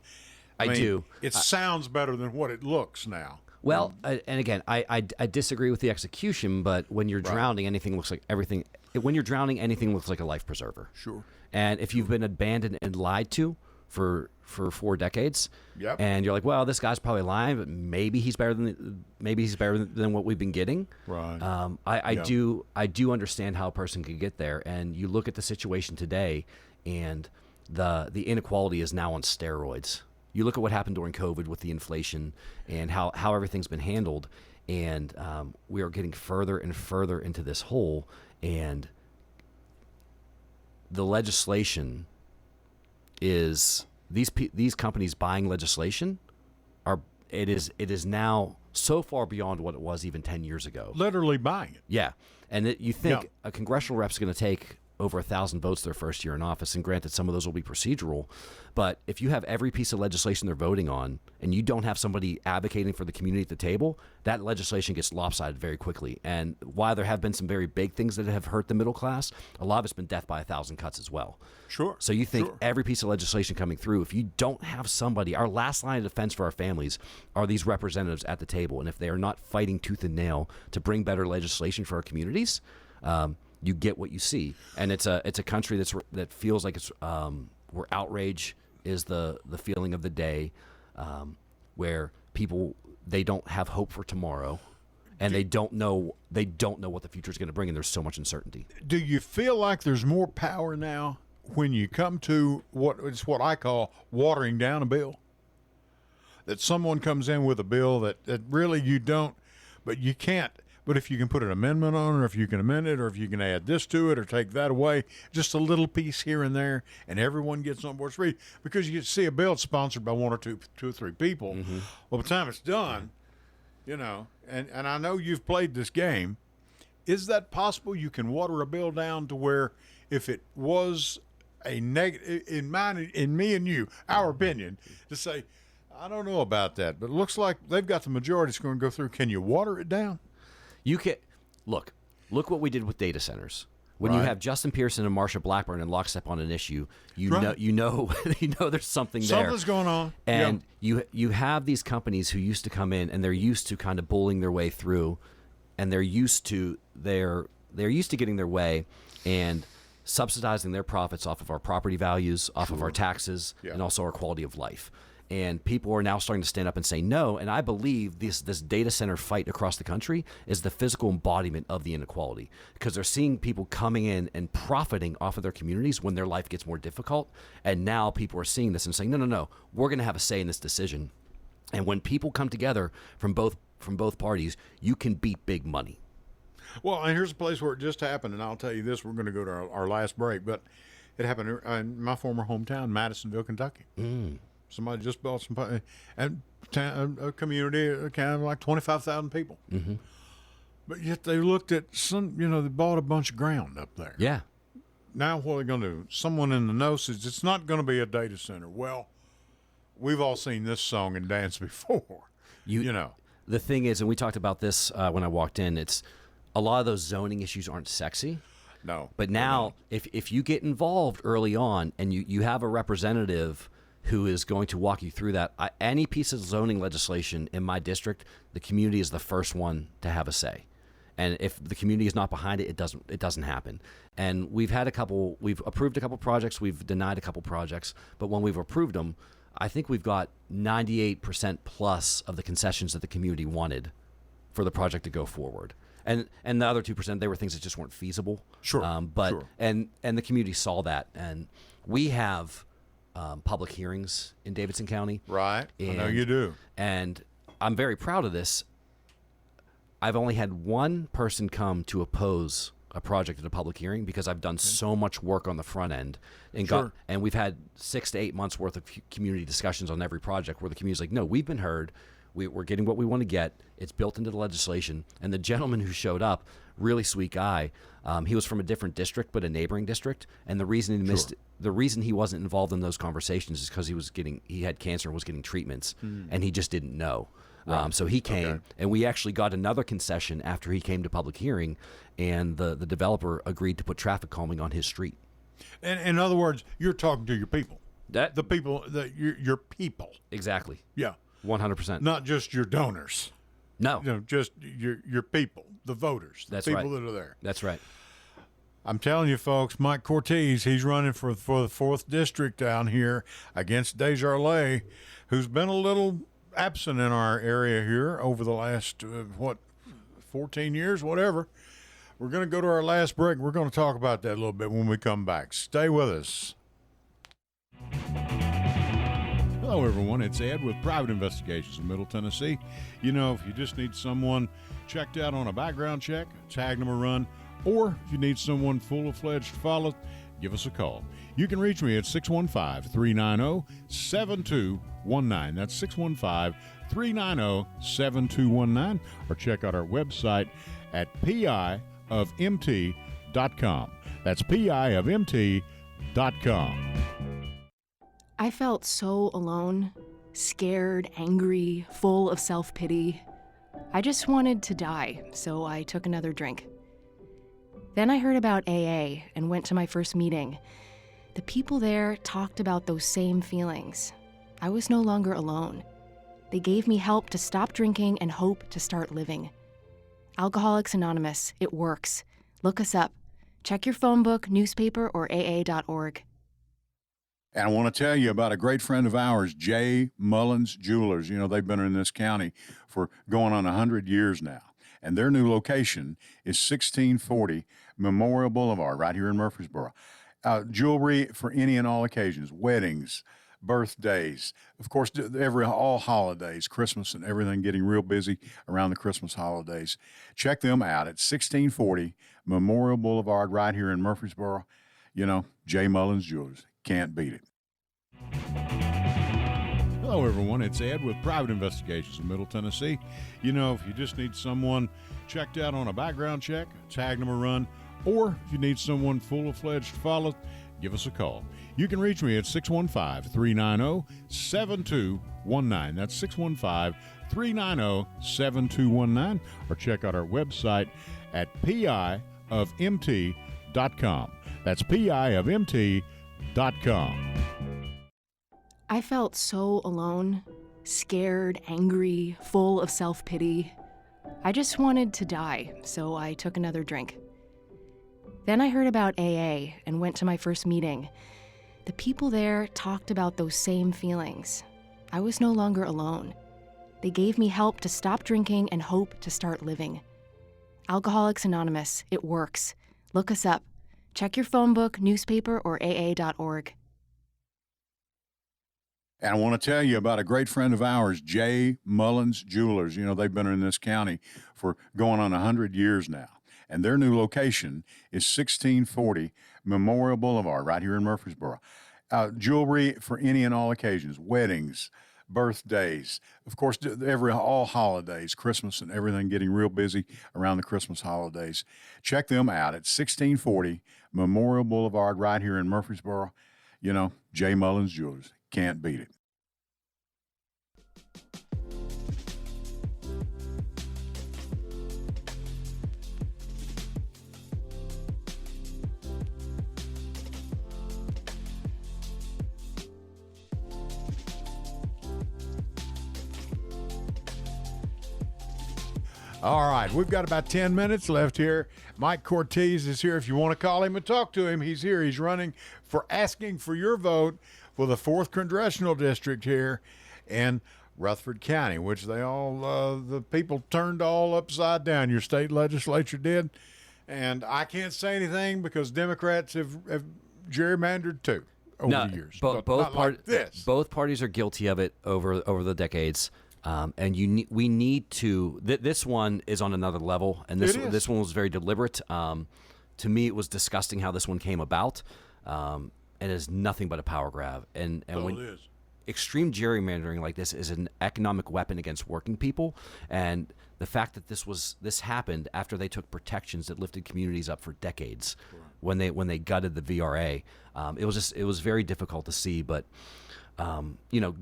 I mean, do. It sounds better than what it looks now. Well, and again, I disagree with the execution, but when you're drowning, anything looks like everything. When you're drowning, anything looks like a life preserver. Sure. And if you've been abandoned and lied to for 4 decades, and you're like, well, this guy's probably lying, but maybe he's better than what we've been getting. Right. I do understand how a person could get there, and you look at the situation today, and the inequality is now on steroids. You look at what happened during COVID with the inflation and how everything's been handled, and we are getting further and further into this hole. And the legislation is these companies buying legislation it is now so far beyond what it was even 10 years ago. Literally buying it. Yeah, and you think a congressional rep's going to take over 1,000 votes their first year in office, and granted, some of those will be procedural, but if you have every piece of legislation they're voting on and you don't have somebody advocating for the community at the table, that legislation gets lopsided very quickly. And while there have been some very big things that have hurt the middle class, a lot of it's been death by 1,000 cuts as well. Sure. So you think every piece of legislation coming through, if you don't have somebody, our last line of defense for our families are these representatives at the table, and if they are not fighting tooth and nail to bring better legislation for our communities, you get what you see. And it's a country that feels like it's where outrage is the feeling of the day, where people, they don't have hope for tomorrow, and they don't know what the future is going to bring, and there's so much uncertainty. Do you feel like there's more power now when you come to what I call watering down a bill? That someone comes in with a bill that really you don't, but you can't. But if you can put an amendment on it, or if you can amend it, or if you can add this to it or take that away, just a little piece here and there, and everyone gets on board. Because you see a bill sponsored by one or two or three people. Well, by the time it's done, and I know you've played this game. Is that possible? You can water a bill down to where if it was a negative, in me and you, our opinion, to say, I don't know about that, but it looks like they've got the majority that's going to go through. Can you water it down? You can look what we did with data centers. When you have Justin Pearson and Marsha Blackburn in lockstep on an issue, you know there's something there. Something's going on. And you have these companies who used to come in, and they're used to kind of bullying their way through, and they're used to getting their way and subsidizing their profits off of our property values, off of our taxes, and also our quality of life. And people are now starting to stand up and say no. And I believe this data center fight across the country is the physical embodiment of the inequality, because they're seeing people coming in and profiting off of their communities when their life gets more difficult. And now people are seeing this and saying, no, we're going to have a say in this decision. And when people come together from both parties, you can beat big money. Well, and here's a place where it just happened, and I'll tell you this, we're going to go to our last break, but it happened in my former hometown, Madisonville, Kentucky. Somebody just built a community kind of like 25,000 people. But yet they looked at they bought a bunch of ground up there. Yeah. Now what are they going to do? Someone in the know says it's not going to be a data center. Well, we've all seen this song and dance before. You know. The thing is, and we talked about this when I walked in, it's a lot of those zoning issues aren't sexy. No. But now, if you get involved early on and you have a representative who is going to walk you through that. Any piece of zoning legislation in my district, the community is the first one to have a say. And if the community is not behind it, it doesn't happen. And we've approved a couple projects, we've denied a couple projects, but when we've approved them, I think we've got 98% plus of the concessions that the community wanted for the project to go forward. And the other 2%, they were things that just weren't feasible. Sure. But and the community saw that, and we have public hearings in Davidson County. Right. I know you do. And I'm very proud of this. I've only had one person come to oppose a project at a public hearing because I've done so much work on the front end, and and we've had 6 to 8 months worth of community discussions on every project where the community's like, no, we've been heard. We're getting what we want to get. It's built into the legislation. And the gentleman who showed up, really sweet guy, he was from a different district, but a neighboring district. And the reason the reason he wasn't involved in those conversations is because he had cancer and was getting treatments, and he just didn't know. Right. So he came, and we actually got another concession after he came to public hearing, and the developer agreed to put traffic calming on his street. And in other words, you're talking to your people. The people that your people. Exactly. Yeah. 100%. Not just your donors. No. Just your people, the voters, the people that are there. That's right. I'm telling you, folks, Mike Cortez, he's running for the 4th District down here against Desjardins, who's been a little absent in our area here over the last, 14 years, whatever. We're going to go to our last break. We're going to talk about that a little bit when we come back. Stay with us. Hello, everyone. It's Ed with Private Investigations in Middle Tennessee. You know, if you just need someone checked out on a background check, tag them a run, or if you need someone full-fledged to follow, give us a call. You can reach me at 615-390-7219. That's 615-390-7219. Or check out our website at piofmt.com. That's piofmt.com. I felt so alone, scared, angry, full of self-pity. I just wanted to die, so I took another drink. Then I heard about AA and went to my first meeting. The people there talked about those same feelings. I was no longer alone. They gave me help to stop drinking and hope to start living. Alcoholics Anonymous, it works. Look us up. Check your phone book, newspaper, or aa.org. And I want to tell you about a great friend of ours, J. Mullins Jewelers. You know, they've been in this county for going on 100 years now. And their new location is 1640 Memorial Boulevard, right here in Murfreesboro. Jewelry for any and all occasions, weddings, birthdays, of course, all holidays, Christmas and everything, getting real busy around the Christmas holidays. Check them out at 1640 Memorial Boulevard, right here in Murfreesboro. You know, J. Mullins Jewelers. Can't beat it. Hello, everyone. It's Ed with Private Investigations in Middle Tennessee. You know, if you just need someone checked out on a background check, tag them a run, or if you need someone full-fledged to follow, give us a call. You can reach me at 615-390-7219. That's 615-390-7219. Or check out our website at piofmt.com. That's piofmt.com. I felt so alone, scared, angry, full of self-pity. I just wanted to die, so I took another drink. Then I heard about AA and went to my first meeting. The people there talked about those same feelings. I was no longer alone. They gave me help to stop drinking and hope to start living. Alcoholics Anonymous, it works. Look us up. Check your phone book, newspaper, or aa.org. And I want to tell you about a great friend of ours, J. Mullins Jewelers. You know, they've been in this county for going on 100 years now. And their new location is 1640 Memorial Boulevard, right here in Murfreesboro. Jewelry for any and all occasions, weddings, birthdays, of course, all holidays, Christmas and everything, getting real busy around the Christmas holidays. Check them out at 1640 Memorial Boulevard, right here in Murfreesboro. You know, J. Mullins Jewelers. Can't beat it. All right, we've got about 10 minutes left here. Mike Cortez is here. If you want to call him and talk to him, he's here. He's running for asking for your vote for the 4th Congressional District here in Rutherford County, which they all, the people turned all upside down. Your state legislature did. And I can't say anything because Democrats have gerrymandered too over the years. Both parties are guilty of it over the decades. And we need to. This one is on another level, and this one was very deliberate. To me, it was disgusting how this one came about, and is nothing but a power grab. And when it is. Extreme gerrymandering like this is an economic weapon against working people, and the fact that this happened after they took protections that lifted communities up for decades, when they gutted the VRA, it was very difficult to see. But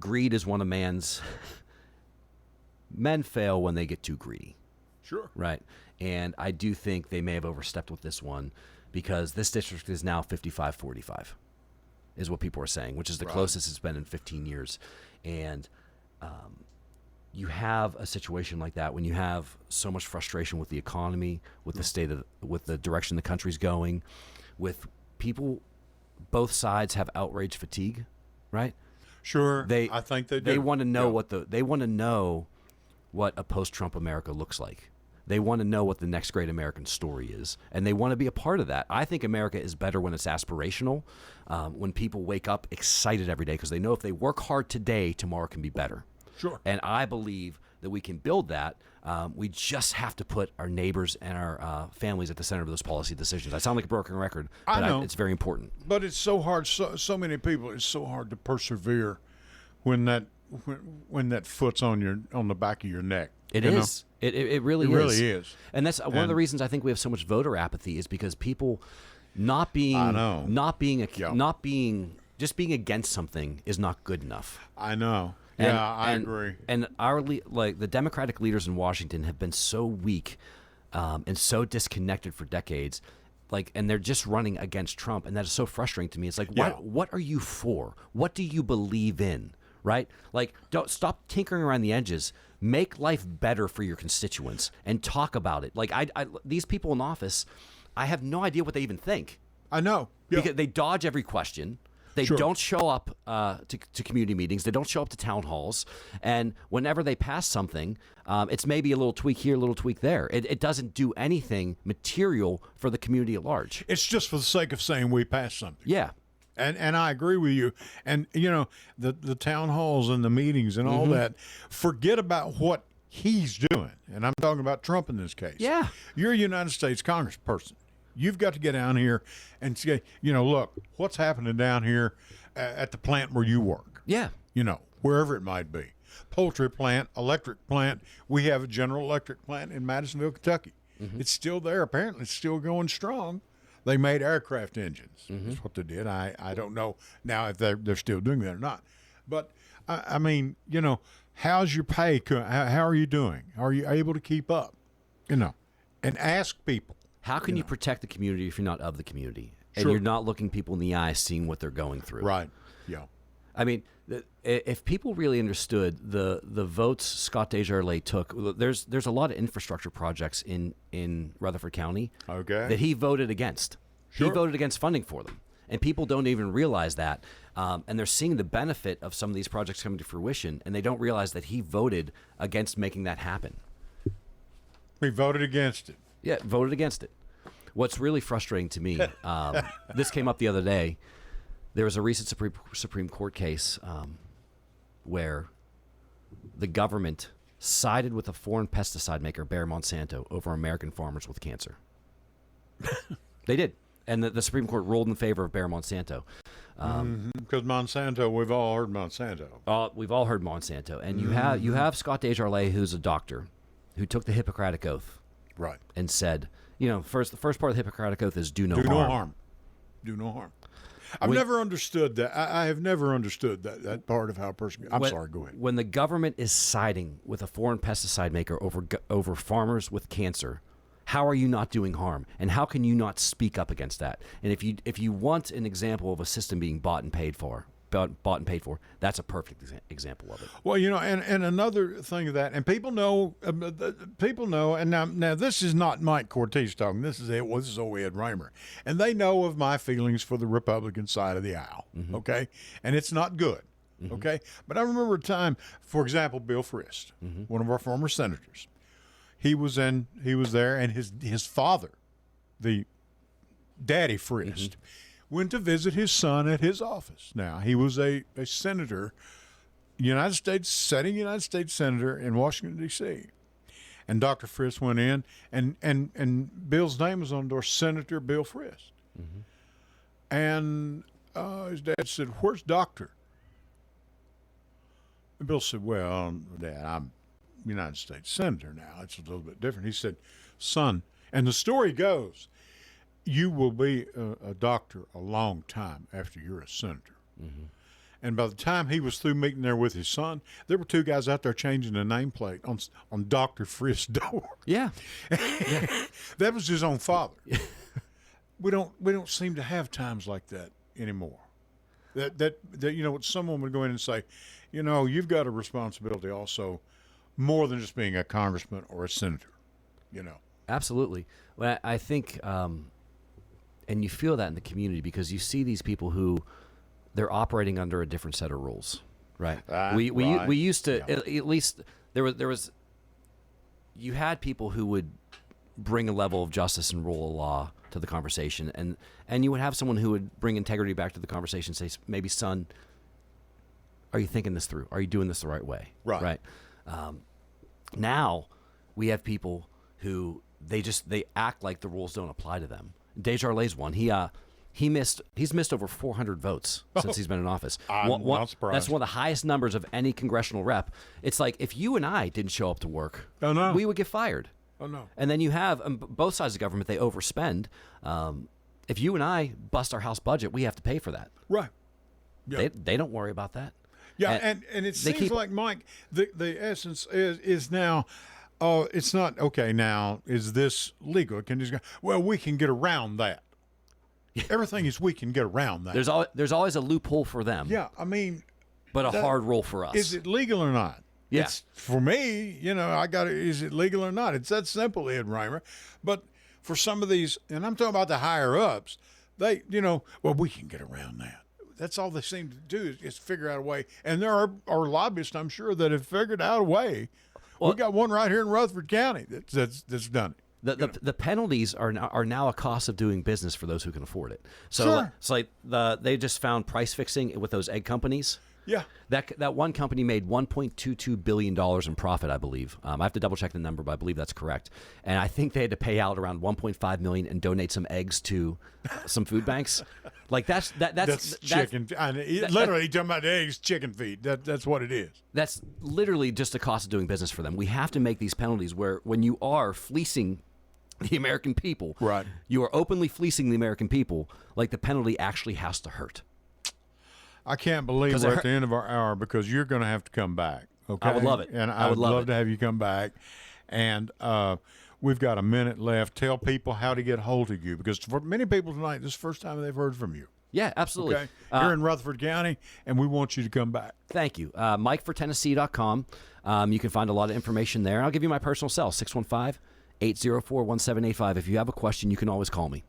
greed is one of man's. Men fail when they get too greedy. Sure. Right. And I do think they may have overstepped with this one because this district is now 55-45 is what people are saying, which is the closest it's been in 15 years. And you have a situation like that when you have so much frustration with the economy, with the with the direction the country's going, with people, both sides have outrage fatigue, right? Sure. I think they do. They want to know they want to know what a post-Trump America looks like. They want to know what the next great American story is, and they want to be a part of that. I think America is better when it's aspirational, when people wake up excited every day because they know if they work hard today, tomorrow can be better. Sure. And I believe that we can build that. We just have to put our neighbors and our families at the center of those policy decisions. I sound like a broken record, but I know. It's very important. But it's so hard. So many people. It's so hard to persevere when that foot's on the back of your neck. It is. It really is. It really is. And that's one of the reasons I think we have so much voter apathy is because people not being just being against something is not good enough. I know. I agree. And the Democratic leaders in Washington have been so weak and so disconnected for decades. And they're just running against Trump, and that is so frustrating to me. It's like, what are you for? What do you believe in? Right? Don't stop tinkering around the edges. Make life better for your constituents and talk about it. These people in office, I have no idea what they even think. I know. Yeah. Because they dodge every question. They don't show up to community meetings. They don't show up to town halls. And whenever they pass something, it's maybe a little tweak here, a little tweak there. It doesn't do anything material for the community at large. It's just for the sake of saying we passed something. Yeah. And I agree with you. And, the town halls and the meetings and all that, forget about what he's doing. And I'm talking about Trump in this case. Yeah. You're a United States congressperson. You've got to get down here and say, look, what's happening down here at the plant where you work? Yeah. Wherever it might be. Poultry plant, electric plant. We have a General Electric plant in Madisonville, Kentucky. It's still there. Apparently, it's still going strong. They made aircraft engines. That's what they did. I don't know now if they're still doing that or not. But, I mean, how's your pay? How are you doing? Are you able to keep up? And ask people. How can you protect the community if you're not of the community? And you're not looking people in the eye, seeing what they're going through. Right, yeah. I mean, if people really understood the votes Scott Desjardins took, there's a lot of infrastructure projects in Rutherford County that he voted against. He voted against funding for them. And people don't even realize that. And they're seeing the benefit of some of these projects coming to fruition, and they don't realize that he voted against making that happen. He voted against it. Yeah, voted against it. What's really frustrating to me, this came up the other day. There was a recent Supreme Court case where the government sided with a foreign pesticide maker, Bayer Monsanto, over American farmers with cancer. They did. And the Supreme Court ruled in favor of Bayer Monsanto. Because Monsanto, we've all heard Monsanto. We've all heard Monsanto. And you have Scott Desjardins, who's a doctor, who took the Hippocratic Oath. Right. And said, the first part of the Hippocratic Oath is do no harm. Do no harm. I've never understood that. I have never understood that part of how a person. Sorry, go ahead. When the government is siding with a foreign pesticide maker over farmers with cancer, how are you not doing harm? And how can you not speak up against that? And if you want an example of a system being bought and paid for, bought and paid for. That's a perfect example of it. Well, and another thing of that, and people know, and now this is not Mike Cortez talking. This is old Ed Raymer, and they know of my feelings for the Republican side of the aisle. Okay, and it's not good. Okay, but I remember a time, for example, Bill Frist, one of our former senators. He was there, and his father, the Daddy Frist, went to visit his son at his office. Now, he was a senator, sitting United States senator in Washington, D.C. And Dr. Frist went in, and Bill's name was on the door, Senator Bill Frist. And his dad said, "Where's Doctor?" And Bill said, "Well, Dad, I'm United States senator now. It's a little bit different." He said, "Son," and the story goes, "you will be a doctor a long time after you're a senator." And by the time he was through meeting there with his son, there were two guys out there changing the nameplate on Dr. Frist's door. Yeah. That was his own father. We don't seem to have times like that anymore. That someone would go in and say, you've got a responsibility also, more than just being a congressman or a senator. Absolutely. Well, I think, and you feel that in the community because you see these people who they're operating under a different set of rules, right? We used to at least there was you had people who would bring a level of justice and rule of law to the conversation, and you would have someone who would bring integrity back to the conversation. Say, maybe, son, are you thinking this through? Are you doing this the right way? Right. Now we have people who they act like the rules don't apply to them. Desjardins one. He's missed over 400 votes since he's been in office. I'm not surprised. That's one of the highest numbers of any congressional rep. It's like if you and I didn't show up to work, we would get fired. Oh, no. And then you have both sides of government, they overspend. If you and I bust our house budget, we have to pay for that. Right. Yeah. They don't worry about that. Yeah, and it seems like, Mike, the essence is now, it's not, okay, now, is this legal? We can get around that. Everything is we can get around that. There's always a loophole for them. Yeah, I mean. But a hard rule for us. Is it legal or not? Yeah. It's, for me, is it legal or not? It's that simple, Ed Raymer. But for some of these, and I'm talking about the higher ups, they, we can get around that. That's all they seem to do is figure out a way. And there are lobbyists, I'm sure, that have figured out a way. Well, we got one right here in Rutherford County that's done it. The penalties are now a cost of doing business for those who can afford it. So sure. It's like they just found price fixing with those egg companies. Yeah. That one company made $1.22 billion in profit, I believe. I have to double check the number, but I believe that's correct. And I think they had to pay out around $1.5 million and donate some eggs to some food banks. Like that's chicken. Literally talking about eggs, chicken feed. That's what it is. That's literally just the cost of doing business for them. We have to make these penalties where when you are fleecing the American people, right? You are openly fleecing the American people. Like the penalty actually has to hurt. I can't believe we're at the end of our hour because you're going to have to come back. Okay, I would love it. And I would love to have you come back. And we've got a minute left. Tell people how to get hold of you because for many people tonight, this is the first time they've heard from you. Yeah, absolutely. Okay, you're in Rutherford County, and we want you to come back. Thank you. MikeForTennessee.com. You can find a lot of information there. I'll give you my personal cell, 615-804-1785. If you have a question, you can always call me.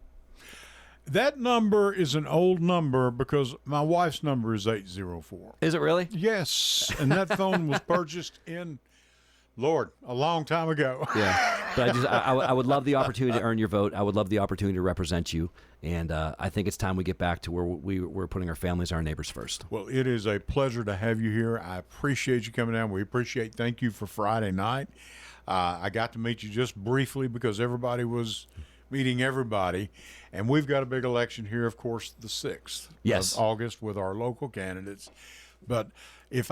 That number is an old number because my wife's number is 804. Is it really? Yes, and that phone was purchased in, Lord, a long time ago. Yeah, but I would love the opportunity to earn your vote. I would love the opportunity to represent you, and I think it's time we get back to where we're putting our families, our neighbors first. Well, it is a pleasure to have you here. I appreciate you coming down. Thank you for Friday night. I got to meet you just briefly because everybody was meeting everybody. And we've got a big election here, of course, the 6th of August with our local candidates. But if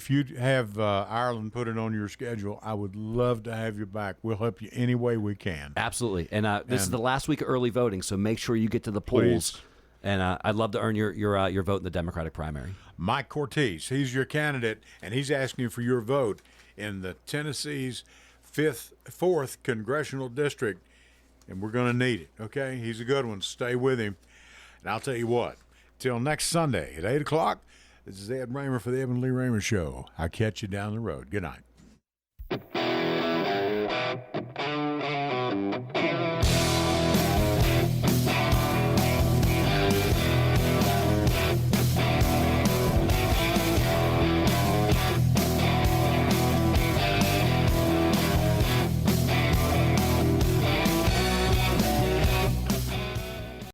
you'd have Ireland put it on your schedule, I would love to have you back. We'll help you any way we can. Absolutely. And this is the last week of early voting, so make sure you get to the polls. Please. And I'd love to earn your vote in the Democratic primary. Mike Cortez, he's your candidate, and he's asking for your vote in the Tennessee's 4th Congressional District. And we're going to need it, okay? He's a good one. Stay with him. And I'll tell you what, Till next Sunday at 8 o'clock, this is Ed Raymer for the Ed and Lee Raymer Show. I'll catch you down the road. Good night.